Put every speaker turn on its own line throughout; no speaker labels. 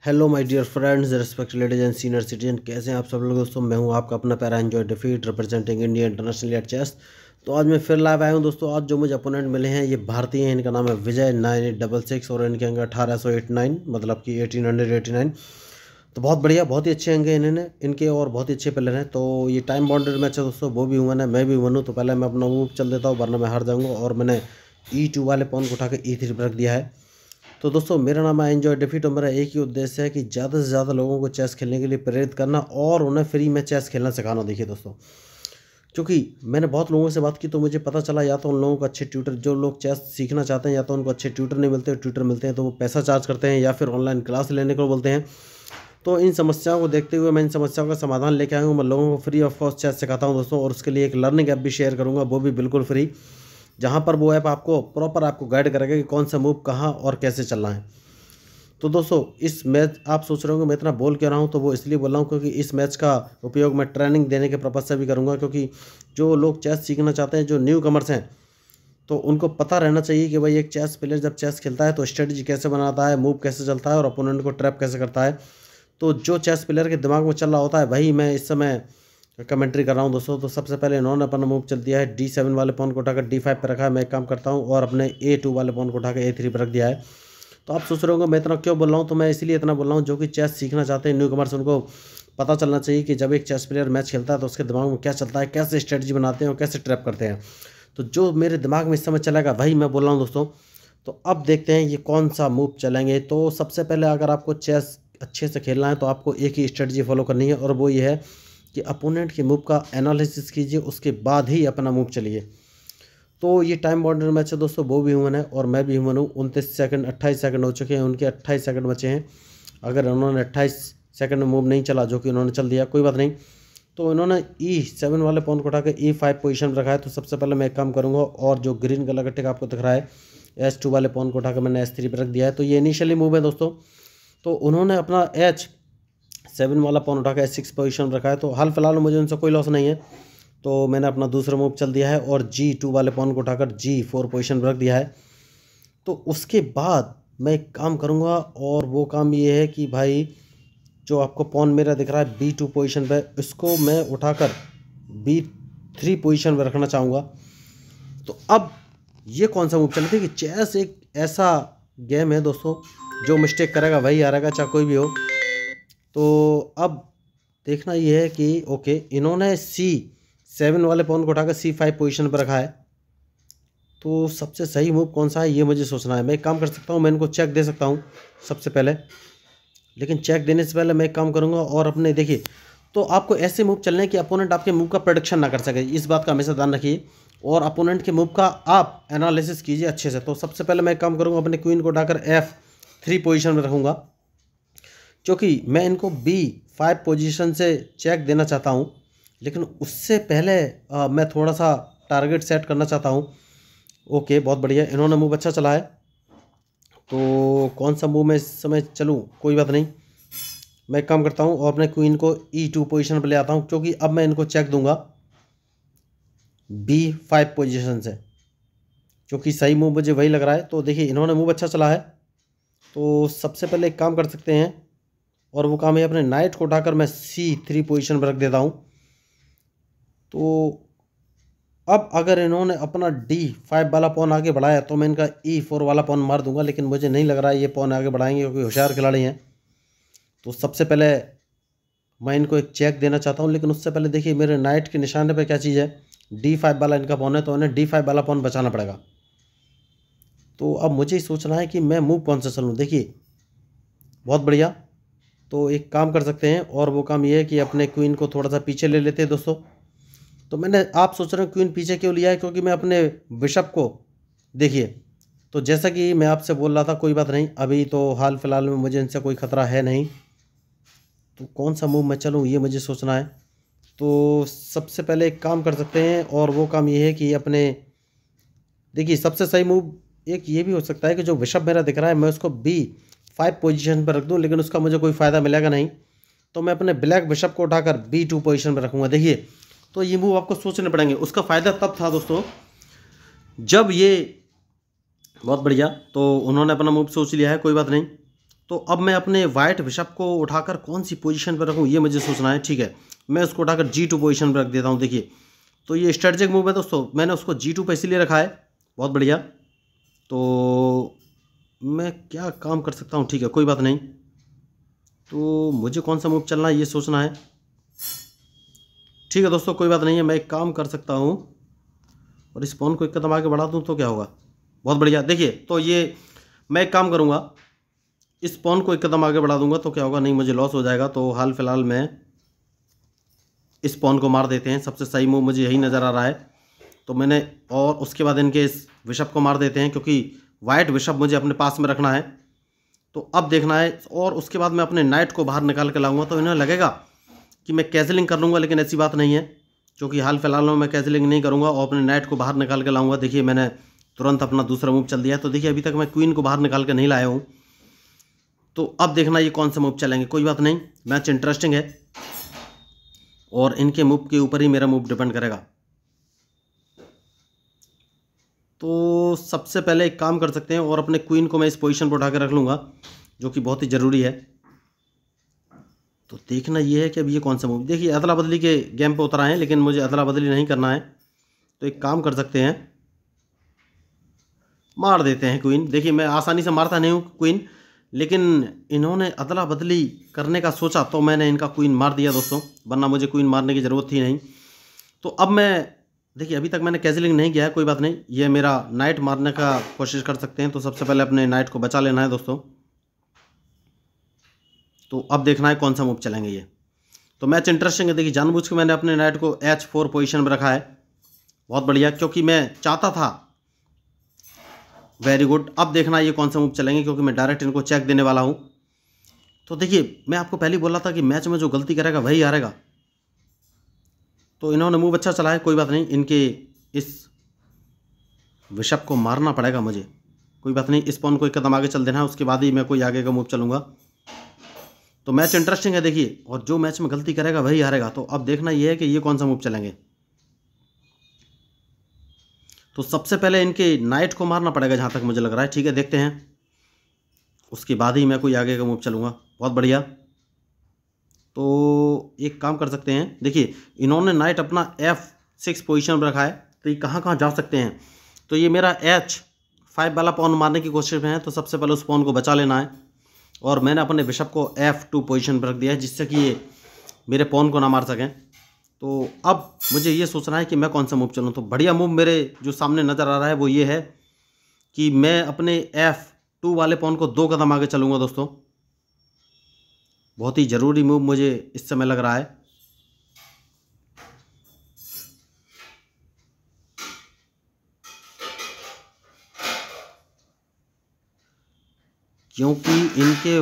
Hello my dear friends, respect ladies and senior citizen, कैसे हैं आप सब लोग दोस्तों। मैं हूं आपका अपना प्यारा enjoy defeat representing India international at chess. तो आज मैं फिर लाइव आया हूं दोस्तों। आज जो मुझे अपोनेंट मिले हैं ये भारतीय हैं। इनका नाम है विजय 9866 और इनके अंक 1889 मतलब कि 1889। तो बहुत बढ़िया, बहुत ही अच्छे अंक हैं इन्होंने इनके और बहुत ही अच्छे प्लेयर हैं। तो ये टाइम बाउंडेड मैच है दोस्तों। वो भी हुआ है, मैं भी हुआ हूँ। तो पहले मैं अपना मूव चल देता हूँ वरना मैं हार जाऊँगा। और मैंने E2 वाले पॉन को उठा के E3 पर रख दिया है। तो दोस्तों मेरा नाम है एंजॉय डिफीट और मेरा एक ही उद्देश्य है कि ज़्यादा से ज़्यादा लोगों को चेस खेलने के लिए प्रेरित करना और उन्हें फ्री में चेस खेलना सिखाना। देखिए दोस्तों, क्योंकि मैंने बहुत लोगों से बात की तो मुझे पता चला या तो उन लोगों को अच्छे ट्यूटर, जो लोग चेस सीखना चाहते हैं, या तो उनको अच्छे ट्यूटर नहीं मिलते, ट्यूटर मिलते हैं तो वो पैसा चार्ज करते हैं या फिर ऑनलाइन क्लास लेने को बोलते हैं। तो इन समस्याओं को देखते हुए मैं इन समस्याओं का समाधान लेके आया हूँ। मैं लोगों को फ्री ऑफ कॉस्ट चेस सिखाता हूँ दोस्तों, और उसके लिए एक लर्निंग ऐप भी शेयर करूँगा, वो भी बिल्कुल फ्री, जहाँ पर वो ऐप आपको प्रॉपर आपको गाइड करेगा कि कौन सा मूव कहाँ और कैसे चलना है। तो दोस्तों इस मैच आप सोच रहे होंगे मैं इतना बोल क्यों रहा हूँ, तो वो इसलिए बोल रहा हूँ क्योंकि इस मैच का उपयोग मैं ट्रेनिंग देने के पर्पज़ से भी करूँगा। क्योंकि जो लोग चेस सीखना चाहते हैं, जो न्यू कमर्स हैं, तो उनको पता रहना चाहिए कि भाई एक चेस प्लेयर जब चेस खेलता है तो स्ट्रेटजी कैसे बनाता है, मूव कैसे चलता है और अपोनेंट को ट्रैप कैसे करता है। तो जो चेस प्लेयर के दिमाग में चल रहा होता है वही मैं इस समय कमेंट्री कर रहा हूँ दोस्तों। तो सबसे पहले इन्होंने अपना मूव चल दिया है, D7 वाले पॉन को उठाकर D5 पर रखा है। मैं एक काम करता हूँ और अपने A2 वाले पॉन को उठाकर A3 पर रख दिया है। तो आप सोच रहे होंगे मैं इतना क्यों बोल रहा हूँ, तो मैं इसलिए इतना बोल रहा हूँ जो कि चेस सीखना चाहते हैं न्यू कमर्स, उनको पता चलना चाहिए कि जब एक चेस प्लेयर मैच खेलता है तो उसके दिमाग में क्या चलता है, कैसे स्ट्रेटजी बनाते हैं और कैसे ट्रैप करते हैं। तो जो मेरे दिमाग में इस समय चलेगा वही मैं बोल रहा हूँ दोस्तों। तो अब देखते हैं ये कौन सा मूव चलेंगे। तो सबसे पहले अगर आपको चेस अच्छे से खेलना है तो आपको एक ही स्ट्रेटजी फॉलो करनी है, और वो ये है कि अपोनेंट के मूव का एनालिसिस कीजिए, उसके बाद ही अपना मूव चलिए। तो ये टाइम बाउंडेड मैच है दोस्तों, वो भी ह्यूमन है और मैं भी ह्यूमन हूँ। 29 सेकंड 28 सेकंड हो चुके हैं, उनके 28 सेकंड बचे हैं। अगर उन्होंने 28 सेकंड में मूव नहीं चला, जो कि उन्होंने चल दिया, कोई बात नहीं। तो उन्होंने E7 वाले पॉन को उठा के E5 पोजीशन में रखा है। तो सबसे पहले मैं एक काम करूँगा, और जो ग्रीन कलर का टिक आपको दिख रहा है S2 वाले पॉन को उठा के मैंने S3 पर रख दिया है। तो ये इनिशियली मूव है दोस्तों। तो उन्होंने अपना H7 वाला पॉन उठा के S6 पोजीशन में रखा है। तो हाल फिलहाल में मुझे उनसे कोई लॉस नहीं है। तो मैंने अपना दूसरा मूव चल दिया है और G2 वाले पॉन को उठाकर G4 पोजीशन पर रख दिया है। तो उसके बाद मैं एक काम करूँगा, और वो काम ये है कि भाई जो आपको पॉन मेरा दिख रहा है B2 पोजीशन पे, इसको मैं उठाकर B3 पोजीशन पे रखना चाहूँगा। तो अब ये कौन सा मूव चल रहा है कि चेस एक ऐसा गेम है दोस्तों, जो मिस्टेक करेगा वही हारेगा, चाहे कोई भी हो। तो अब देखना ये है कि ओके, इन्होंने C7 वाले पॉन को उठाकर C5 पोजीशन पर रखा है। तो सबसे सही मूव कौन सा है ये मुझे सोचना है। मैं एक काम कर सकता हूँ, मैं इनको चेक दे सकता हूँ सबसे पहले, लेकिन चेक देने से पहले मैं एक काम करूँगा और अपने देखिए, तो आपको ऐसे मूव चलने कि अपोनेंट आपके मूव का प्रेडिक्शन ना कर सके, इस बात का हमेशा ध्यान रखिए, और अपोनेंट के मूव का आप एनालिसिस कीजिए अच्छे से। तो सबसे पहले मैं एक काम करूँगा, अपने क्वीन को उठाकर F3 पोजीशन में रखूँगा, क्योंकि मैं इनको B5 पोजीशन से चेक देना चाहता हूँ। लेकिन उससे पहले मैं थोड़ा सा टारगेट सेट करना चाहता हूँ। ओके, बहुत बढ़िया, इन्होंने मूव अच्छा चला है। तो कौन सा मूव मैं इस समय चलूँ, कोई बात नहीं, मैं एक काम करता हूँ और अपने क्वीन को E2 पोजीशन पर ले आता हूँ, क्योंकि अब मैं इनको चेक दूंगा B5 पोजीशन से, क्योंकि सही मूव मुझे वही लग रहा है। तो देखिए इन्होंने मूव अच्छा चला है। तो सबसे पहले एक काम कर सकते हैं, और वो काम है अपने नाइट को उठाकर मैं C3 पोजीशन पर रख देता हूँ। तो अब अगर इन्होंने अपना D5 वाला पॉन आगे बढ़ाया तो मैं इनका E4 वाला पॉन मार दूंगा, लेकिन मुझे नहीं लग रहा है ये पॉन आगे बढ़ाएंगे, क्योंकि होशियार खिलाड़ी हैं। तो सबसे पहले मैं इनको एक चेक देना चाहता हूँ, लेकिन उससे पहले देखिए मेरे नाइट के निशाने पे क्या चीज़ है, D5 वाला इनका पॉन है, तो इन्हें D5 वाला पॉन बचाना पड़ेगा। तो अब मुझे ही सोचना है कि मैं मूव कौन सा चलूँ। देखिए बहुत बढ़िया, तो एक काम कर सकते हैं, और वो काम ये है कि अपने क्वीन को थोड़ा सा पीछे ले लेते हैं दोस्तों। तो मैंने, आप सोच रहे हो क्वीन पीछे क्यों लिया है, क्योंकि मैं अपने बिशप को, देखिए, तो जैसा कि मैं आपसे बोल रहा था, कोई बात नहीं, अभी तो हाल फिलहाल में मुझे इनसे कोई ख़तरा है नहीं। तो कौन सा मूव मैं चलूँ ये मुझे सोचना है। तो सबसे पहले एक काम कर सकते हैं, और वो काम ये है कि अपने, देखिए सबसे सही मूव एक ये भी हो सकता है कि जो बिशप मेरा दिख रहा है मैं उसको B5 पोजीशन पर रख दूं, लेकिन उसका मुझे कोई फ़ायदा मिलेगा नहीं। तो मैं अपने ब्लैक बिशप को उठाकर B2 पोजीशन पर रखूँगा। देखिए, तो ये मूव आपको सोचने पड़ेंगे। उसका फ़ायदा तब था दोस्तों जब ये, बहुत बढ़िया, तो उन्होंने अपना मूव सोच लिया है, कोई बात नहीं। तो अब मैं अपने वाइट बिशप को उठाकर कौन सी पोजीशन पर रखूँ, ये मुझे सोचना है। ठीक है, मैं उसको उठाकर G2 पोजीशन पर रख देता हूँ। देखिए, तो ये स्ट्रेटजिक मूव है दोस्तों, मैंने उसको G2 पे इसीलिए रखा है। बहुत बढ़िया। तो मैं क्या काम कर सकता हूँ, ठीक है कोई बात नहीं। तो मुझे कौन सा मूव चलना है ये सोचना है। ठीक है दोस्तों, कोई बात नहीं है, मैं एक काम कर सकता हूँ और इस पॉन को एक कदम आगे बढ़ा दूँ तो क्या होगा। बहुत बढ़िया। देखिए, तो ये मैं एक काम करूँगा, इस पॉन को एक कदम आगे बढ़ा दूंगा तो क्या होगा, नहीं मुझे लॉस हो जाएगा। तो हाल फिलहाल में इस पॉन को मार देते हैं, सबसे सही मूव मुझे यही नज़र आ रहा है। तो मैंने, और उसके बाद इनके इस बिशप को मार देते हैं, क्योंकि वाइट बिशप मुझे अपने पास में रखना है। तो अब देखना है, और उसके बाद मैं अपने नाइट को बाहर निकाल के लाऊंगा। तो इन्हें लगेगा कि मैं कैसलिंग कर लूँगा, लेकिन ऐसी बात नहीं है, क्योंकि हाल फिलहाल में मैं कैसलिंग नहीं करूँगा और अपने नाइट को बाहर निकाल के लाऊंगा। देखिए, मैंने तुरंत अपना दूसरा मूव चल दिया है। तो देखिए, अभी तक मैं क्वीन को बाहर निकाल के नहीं लाया हूँ। तो अब देखना ये कौन सा मूव चलेंगे। कोई बात नहीं, मैच इंटरेस्टिंग है और इनके मूव के ऊपर ही मेरा मूव डिपेंड करेगा। तो सबसे पहले एक काम कर सकते हैं, और अपने क्वीन को मैं इस पोजीशन पर उठा कर रख लूँगा, जो कि बहुत ही ज़रूरी है। तो देखना ये है कि अब ये कौन सा मूव, देखिए अदला बदली के गेम पे उतर आए हैं, लेकिन मुझे अदला बदली नहीं करना है। तो एक काम कर सकते हैं, मार देते हैं क्वीन। देखिए, मैं आसानी से मारता नहीं हूँ क्वीन, लेकिन इन्होंने अदला बदली करने का सोचा तो मैंने इनका क्वीन मार दिया दोस्तों, वरना मुझे क्वीन मारने की ज़रूरत थी नहीं। तो अब मैं, देखिए अभी तक मैंने कैसलिंग नहीं किया है, कोई बात नहीं, ये मेरा नाइट मारने का कोशिश कर सकते हैं। तो सबसे पहले अपने नाइट को बचा लेना है दोस्तों। तो अब देखना है कौन सा मूव चलेंगे ये। तो मैच इंटरेस्टिंग है। देखिए, जानबूझ के मैंने अपने नाइट को H4 पोजीशन में रखा है। बहुत बढ़िया, क्योंकि मैं चाहता था। Very good. अब देखना ये कौन सा मूव चलेंगे, क्योंकि मैं डायरेक्ट इनको चेक देने वाला हूँ। तो देखिए, मैं आपको पहले ही बोला था कि मैच में जो गलती करेगा वही हारेगा। तो इन्होंने मूव अच्छा चला है, कोई बात नहीं, इनके इस बिशप को मारना पड़ेगा मुझे। कोई बात नहीं, इस पॉन को एक कदम आगे चल देना है, उसके बाद ही मैं कोई आगे का मूव चलूँगा। तो मैच इंटरेस्टिंग है देखिए, और जो मैच में गलती करेगा वही हारेगा। तो अब देखना ये है कि ये कौन सा मूव चलेंगे। तो सबसे पहले इनके नाइट को मारना पड़ेगा जहाँ तक मुझे लग रहा है। ठीक है, देखते हैं, उसके बाद ही मैं कोई आगे का मूव चलूँगा। बहुत बढ़िया। तो एक काम कर सकते हैं, देखिए इन्होंने नाइट अपना F6 पोजीशन पर रखा है, तो ये कहाँ कहाँ जा सकते हैं। तो ये मेरा H5 वाला पॉन मारने की कोशिश में है, तो सबसे पहले उस पॉन को बचा लेना है। और मैंने अपने बिशप को F2 पोजीशन पर रख दिया है, जिससे कि ये मेरे पॉन को ना मार सकें। तो अब मुझे ये सोचना है कि मैं कौन सा मूव चलूँ। तो बढ़िया मूव मेरे जो सामने नज़र आ रहा है वो ये है कि मैं अपने F2 वाले पॉन को 2 कदम आगे चलूँगा दोस्तों। बहुत ही ज़रूरी मूव मुझे इस समय लग रहा है। क्योंकि इनके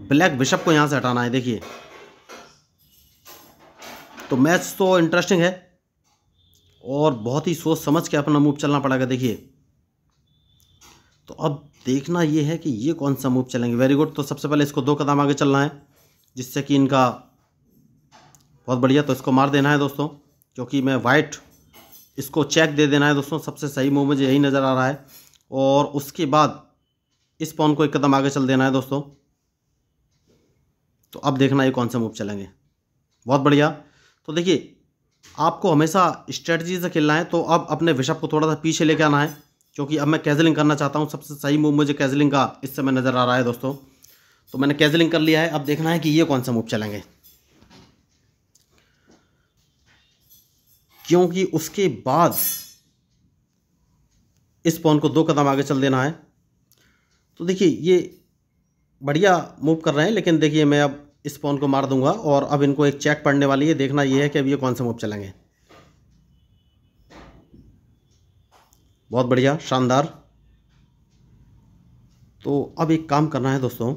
ब्लैक बिशप को यहाँ से हटाना है। देखिए, तो मैच तो इंटरेस्टिंग है और बहुत ही सोच समझ के अपना मूव चलना पड़ेगा। देखिए, तो अब देखना ये है कि ये कौन सा मूव चलेंगे। Very good. तो सबसे पहले इसको 2 कदम आगे चलना है, जिससे कि इनका, बहुत बढ़िया, तो इसको मार देना है दोस्तों, क्योंकि मैं वाइट, इसको चेक दे देना है दोस्तों। सबसे सही मूव मुझे यही नज़र आ रहा है। और उसके बाद इस पॉन को एक कदम आगे चल देना है दोस्तों। तो अब देखना ये कौन सा मूव चलेंगे। बहुत बढ़िया। तो देखिए, आपको हमेशा स्ट्रेटजी से खेलना है। तो अब अपने बिशप को थोड़ा सा पीछे लेके आना है, क्योंकि अब मैं कैसलिंग करना चाहता हूँ। सबसे सही मूव मुझे कैसलिंग का इस समय नज़र आ रहा है दोस्तों। तो मैंने कैसलिंग कर लिया है। अब देखना है कि ये कौन सा मूव चलेंगे, क्योंकि उसके बाद इस पॉन को 2 कदम आगे चल देना है। तो देखिए, ये बढ़िया मूव कर रहे हैं, लेकिन देखिए मैं अब इस पॉन को मार दूंगा और अब इनको एक चेक पड़ने वाली है। देखना ये है कि अब ये कौन सा मूव चलेंगे। बहुत बढ़िया, शानदार। तो अब एक काम करना है दोस्तों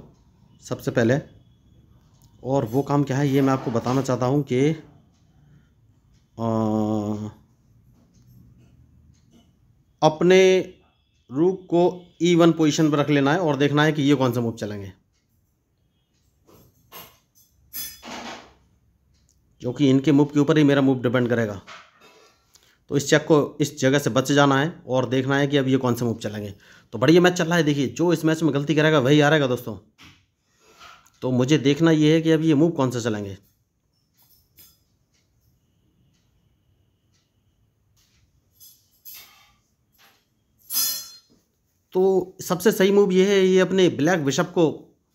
सबसे पहले, और वो काम क्या है ये मैं आपको बताना चाहता हूँ कि अपने रूक को E1 पोजीशन पर रख लेना है और देखना है कि ये कौन सा मूव चलेंगे, क्योंकि इनके मूव के ऊपर ही मेरा मूव डिपेंड करेगा। तो इस चेक को इस जगह से बच जाना है और देखना है कि अब ये कौन सा मूव चलेंगे। तो बढ़िया मैच चल रहा है। देखिए जो इस मैच में गलती करेगा वही हारेगा दोस्तों। तो मुझे देखना ये है कि अब ये मूव कौन सा चलेंगे। तो सबसे सही मूव ये है, ये अपने ब्लैक बिशप को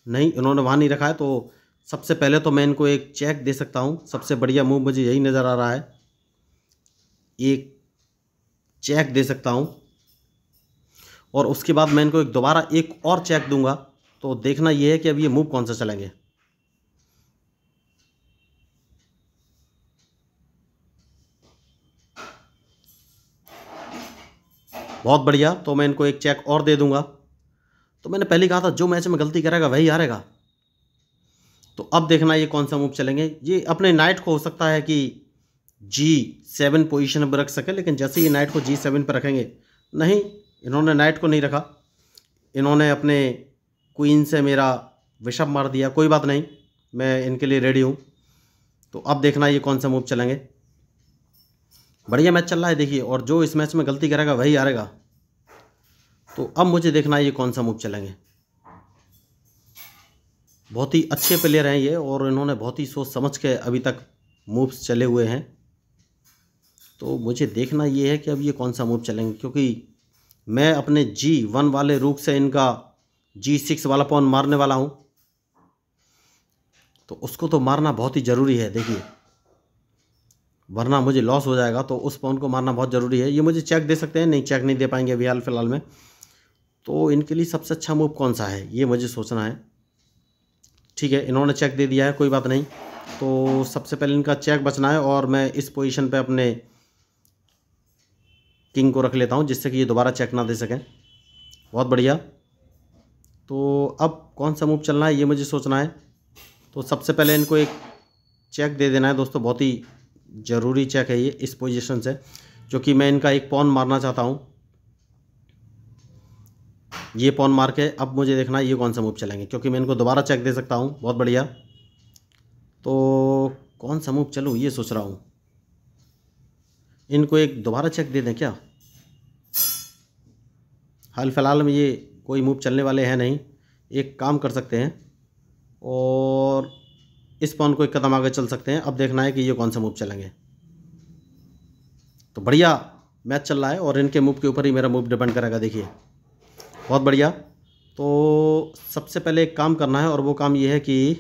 नहीं, इन्होंने वहाँ नहीं रखा है। तो सबसे पहले तो मैं इनको एक चेक दे सकता हूँ। सबसे बढ़िया मूव मुझे यही नज़र आ रहा है, एक चेक दे सकता हूँ और उसके बाद मैं इनको एक दोबारा एक और चेक दूंगा। तो देखना ये है कि अब ये मूव कौन सा चलेंगे। बहुत बढ़िया, तो मैं इनको एक चेक और दे दूंगा। तो मैंने पहले कहा था जो मैच में गलती करेगा वही हारेगा। तो अब देखना ये कौन सा मूव चलेंगे। ये अपने नाइट को हो सकता है कि G7 पोजीशन पर रख सके, लेकिन जैसे ये नाइट को G7 पर रखेंगे, नहीं, इन्होंने नाइट को नहीं रखा, इन्होंने अपने क्वीन से मेरा बिशप मार दिया। कोई बात नहीं, मैं इनके लिए रेडी हूँ। तो अब देखना ये कौन सा मूव चलेंगे। बढ़िया मैच चल रहा है देखिए, और जो इस मैच में गलती करेगा वही हारेगा। तो अब मुझे देखना है ये कौन सा मूव चलेंगे। बहुत ही अच्छे प्लेयर हैं ये, और इन्होंने बहुत ही सोच समझ के अभी तक मूव्स चले हुए हैं। तो मुझे देखना ये है कि अब ये कौन सा मूव चलेंगे, क्योंकि मैं अपने G1 वाले रूक से इनका G6 वाला पॉन मारने वाला हूँ। तो उसको तो मारना बहुत ही ज़रूरी है देखिए, वरना मुझे लॉस हो जाएगा। तो उस पॉन को मारना बहुत ज़रूरी है। ये मुझे चेक दे सकते हैं, नहीं चेक नहीं दे पाएंगे अभी हाल फिलहाल में। तो इनके लिए सबसे अच्छा मूव कौन सा है ये मुझे सोचना है। ठीक है, इन्होंने चेक दे दिया है, कोई बात नहीं। तो सबसे पहले इनका चेक बचना है और मैं इस पोजीशन पे अपने किंग को रख लेता हूँ, जिससे कि ये दोबारा चेक ना दे सकें। बहुत बढ़िया। तो अब कौन सा मूव चलना है ये मुझे सोचना है। तो सबसे पहले इनको एक चेक दे देना है दोस्तों, बहुत ही ज़रूरी चेक है ये इस पोजीशन से, क्योंकि मैं इनका एक पॉन मारना चाहता हूँ। ये पॉन मार के अब मुझे देखना है ये कौन सा मूव चलेंगे, क्योंकि मैं इनको दोबारा चेक दे सकता हूँ। बहुत बढ़िया। तो कौन सा मूव चलूँ ये सोच रहा हूँ। इनको एक दोबारा चेक दे दें क्या। हाल फिलहाल में ये कोई मूव चलने वाले हैं नहीं। एक काम कर सकते हैं और इस पॉन को एक कदम आगे चल सकते हैं। अब देखना है कि ये कौन सा मूव चलेंगे। तो बढ़िया मैच चल रहा है और इनके मूव के ऊपर ही मेरा मूव डिपेंड करेगा देखिए। बहुत बढ़िया। तो सबसे पहले एक काम करना है, और वो काम ये है कि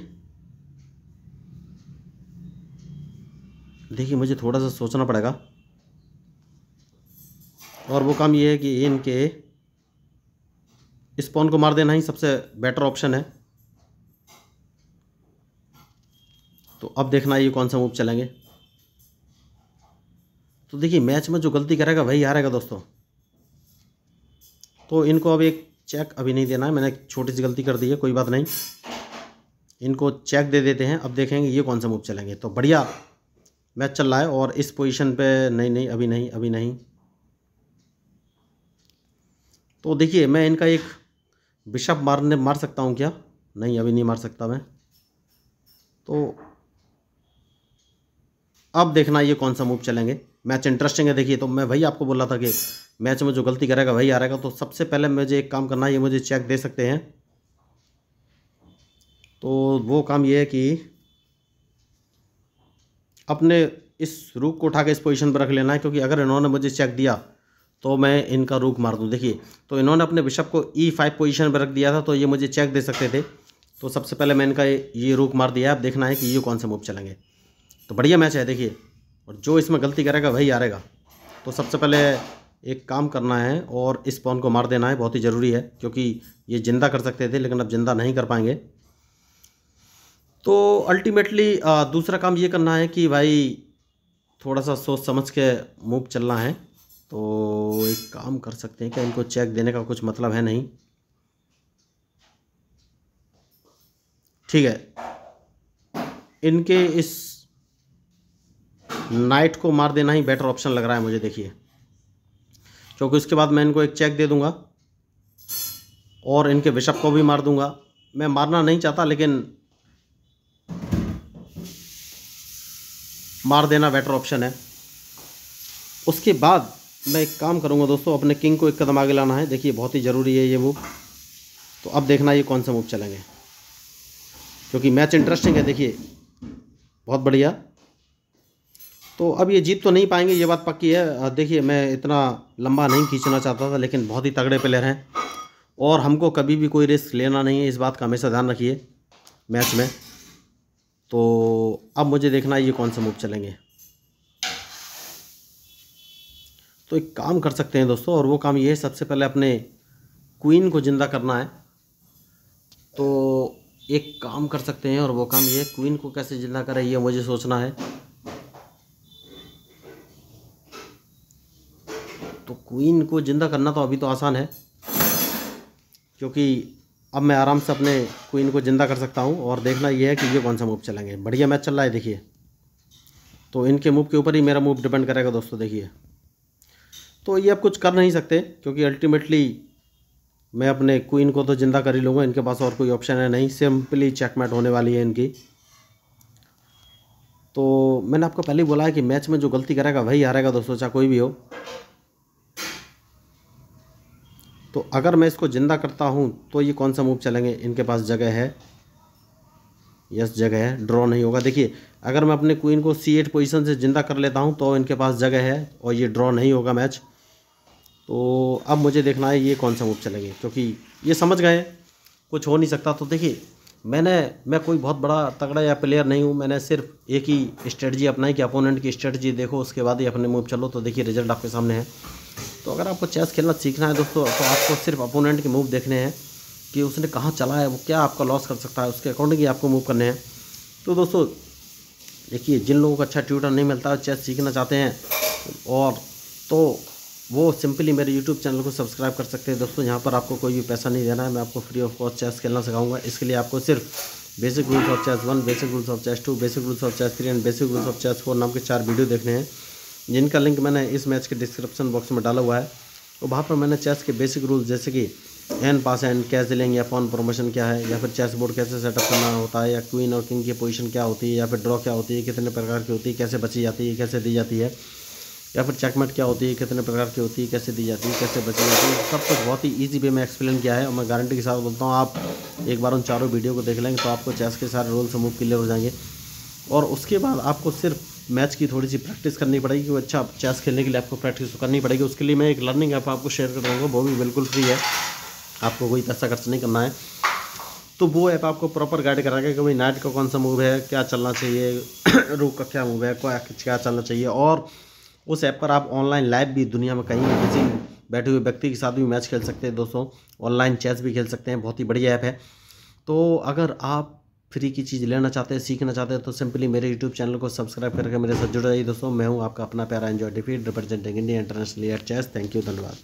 देखिए मुझे थोड़ा सा सोचना पड़ेगा, और वो काम ये है कि इनके इस पॉन को मार देना ही सबसे बेटर ऑप्शन है। तो अब देखना ये कौन सा मूव चलेंगे। तो देखिए मैच में जो गलती करेगा वही हारेगा दोस्तों। तो इनको अब एक चेक अभी नहीं देना है, मैंने एक छोटी सी गलती कर दी है, कोई बात नहीं। इनको चेक दे देते हैं, अब देखेंगे ये कौन सा मूव चलेंगे। तो बढ़िया मैच चल रहा है, और इस पोजीशन पे नहीं, अभी नहीं, अभी नहीं। तो देखिए मैं इनका एक बिशप मार सकता हूँ क्या। नहीं, अभी नहीं मार सकता मैं। तो अब देखना ये कौन सा मूव चलेंगे। मैच इंटरेस्टिंग है देखिए। तो मैं वही आपको बोल रहा था कि मैच में जो गलती करेगा वही हारेगा। तो सबसे पहले मुझे एक काम करना है, ये मुझे चेक दे सकते हैं। तो वो काम ये है कि अपने इस रूक को उठा के इस पोजीशन पर रख लेना है, क्योंकि अगर इन्होंने मुझे चेक दिया तो मैं इनका रूक मार दूं। देखिए तो इन्होंने अपने बिशप को E5 पोजीशन पर रख दिया था, तो ये मुझे चेक दे सकते थे। तो सबसे पहले मैं इनका ये रूक मार दिया। अब देखना है कि ये कौन से मूव चलेंगे। तो बढ़िया मैच है देखिए, और जो इसमें गलती करेगा वही हारेगा। तो सबसे पहले एक काम करना है और इस पॉन को मार देना है, बहुत ही ज़रूरी है, क्योंकि ये जिंदा कर सकते थे लेकिन अब जिंदा नहीं कर पाएंगे। तो अल्टीमेटली दूसरा काम ये करना है कि भाई थोड़ा सा सोच समझ के मूव चलना है। तो एक काम कर सकते हैं कि इनको चेक देने का कुछ मतलब है नहीं। ठीक है, इनके इस नाइट को मार देना ही बेटर ऑप्शन लग रहा है मुझे देखिए, क्योंकि उसके बाद मैं इनको एक चेक दे दूंगा और इनके बिशप को भी मार दूंगा। मैं मारना नहीं चाहता, लेकिन मार देना बेटर ऑप्शन है। उसके बाद मैं एक काम करूँगा दोस्तों, अपने किंग को एक कदम आगे लाना है। देखिए बहुत ही ज़रूरी है ये मूव। तो अब देखना ये कौन सा मूव चलेंगे, क्योंकि मैच इंटरेस्टिंग है। देखिए बहुत बढ़िया। तो अब ये जीत तो नहीं पाएंगे, ये बात पक्की है। देखिए मैं इतना लंबा नहीं खींचना चाहता था, लेकिन बहुत ही तगड़े प्लेयर हैं और हमको कभी भी कोई रिस्क लेना नहीं है, इस बात का हमेशा ध्यान रखिए मैच में। तो अब मुझे देखना है ये कौन सा मूव चलेंगे। तो एक काम कर सकते हैं दोस्तों, और वो काम ये है, सबसे पहले अपने क्वीन को ज़िंदा करना है। तो एक काम कर सकते हैं और वो काम ये है, क्वीन को कैसे ज़िंदा करें ये मुझे सोचना है। तो क्वीन को ज़िंदा करना तो अभी तो आसान है, क्योंकि अब मैं आराम से अपने क्वीन को ज़िंदा कर सकता हूँ। और देखना ये है कि ये कौन सा मूव चलेंगे। बढ़िया मैच चल रहा है देखिए। तो इनके मूव के ऊपर ही मेरा मूव डिपेंड करेगा दोस्तों। देखिए तो ये अब कुछ कर नहीं सकते, क्योंकि अल्टीमेटली मैं अपने क्वीन को तो ज़िंदा कर ही लूँगा। इनके पास और कोई ऑप्शन है नहीं, सिंपली चेकमेट होने वाली है इनकी। तो मैंने आपको पहले ही बोला है कि मैच में जो गलती करेगा वही हारेगा दोस्तों, चाहे कोई भी हो। तो अगर मैं इसको ज़िंदा करता हूँ तो ये कौन सा मूव चलेंगे। इनके पास जगह है, यस जगह है, ड्रॉ नहीं होगा। देखिए अगर मैं अपने क्वीन को C8 पोजीशन से ज़िंदा कर लेता हूँ तो इनके पास जगह है और ये ड्रॉ नहीं होगा मैच। तो अब मुझे देखना है ये कौन सा मूव चलेंगे, क्योंकि ये समझ गए कुछ हो नहीं सकता। तो देखिए मैं कोई बहुत बड़ा तगड़ा या प्लेयर नहीं हूँ। मैंने सिर्फ एक ही स्ट्रेटजी अपनाई कि अपोनेंट की स्ट्रेटजी देखो, उसके बाद ही अपने मूव चलो। तो देखिए रिजल्ट आपके सामने है। तो अगर आपको चेस खेलना सीखना है दोस्तों, तो आपको सिर्फ अपोनेंट के मूव देखने हैं कि उसने कहाँ चला है, वो क्या आपका लॉस कर सकता है, उसके अकॉर्डिंग ही आपको मूव करने हैं। तो दोस्तों देखिए, जिन लोगों को अच्छा ट्यूटर नहीं मिलता, चेस सीखना चाहते हैं और तो वो सिंपली मेरे यूट्यूब चैनल को सब्सक्राइब कर सकते हैं दोस्तों। यहाँ पर आपको कोई भी पैसा नहीं देना है, मैं आपको फ्री ऑफ कॉस्ट चेस खेलना सिखाऊंगा। इसके लिए आपको सिर्फ basic rules of chess 1, basic rules of chess 2, basic rules of chess 3 and basic rules of chess 4 नाम के 4 वीडियो देखने हैं, जिनका लिंक मैंने इस मैच के डिस्क्रिप्शन बॉक्स में डाला हुआ है। तो वहाँ पर मैंने चेस के बेसिक रूल्स जैसे कि en passant castling या पॉन प्रमोशन क्या है, या फिर चेस बोर्ड कैसे सेटअप करना होता है, या क्वीन और किंग की पोजीशन क्या होती है, या फिर ड्रॉ क्या होती है, कितने प्रकार की होती है, कैसे बची जाती है, कैसे दी जाती है, या फिर चेकमेट क्या होती है, कितने प्रकार की होती है, कैसे दी जाती है, कैसे बची जाती है। सब कुछ बहुत ही ईजी वे में एक्सप्लेन किया है और मैं गारंटी के साथ बोलता हूँ, आप एक बार उन चारों वीडियो को देख लेंगे तो आपको चेस के सारे रूल्स मूव क्लियर हो जाएंगे। और उसके बाद आपको सिर्फ मैच की थोड़ी सी प्रैक्टिस करनी पड़ेगी, कि अच्छा चेस खेलने के लिए आपको प्रैक्टिस करनी पड़ेगी। उसके लिए मैं एक लर्निंग ऐप आपको शेयर कर दूँगा, वो भी बिल्कुल फ्री है, आपको कोई पैसा खर्च नहीं करना है। तो वो ऐप आपको प्रॉपर गाइड कराएगा कि भाई नाइट का कौन सा मूव है, क्या चलना चाहिए, रूक का क्या मूव है, क्या चलना चाहिए। और उस ऐप पर आप ऑनलाइन लाइव भी दुनिया में कहीं भी किसी बैठे हुए व्यक्ति के साथ भी मैच खेल सकते हैं दोस्तों, ऑनलाइन चेस भी खेल सकते हैं। बहुत ही बढ़िया ऐप है। तो अगर आप फ्री की चीज़ लेना चाहते हैं, सीखना चाहते हैं, तो सिंपली मेरे यूट्यूब चैनल को सब्सक्राइब करके मेरे साथ जुड़ जाइए दोस्तों। मैं हूं आपका अपना प्यारा enjoy defeat representing India international at chess. Thank you, धन्यवाद।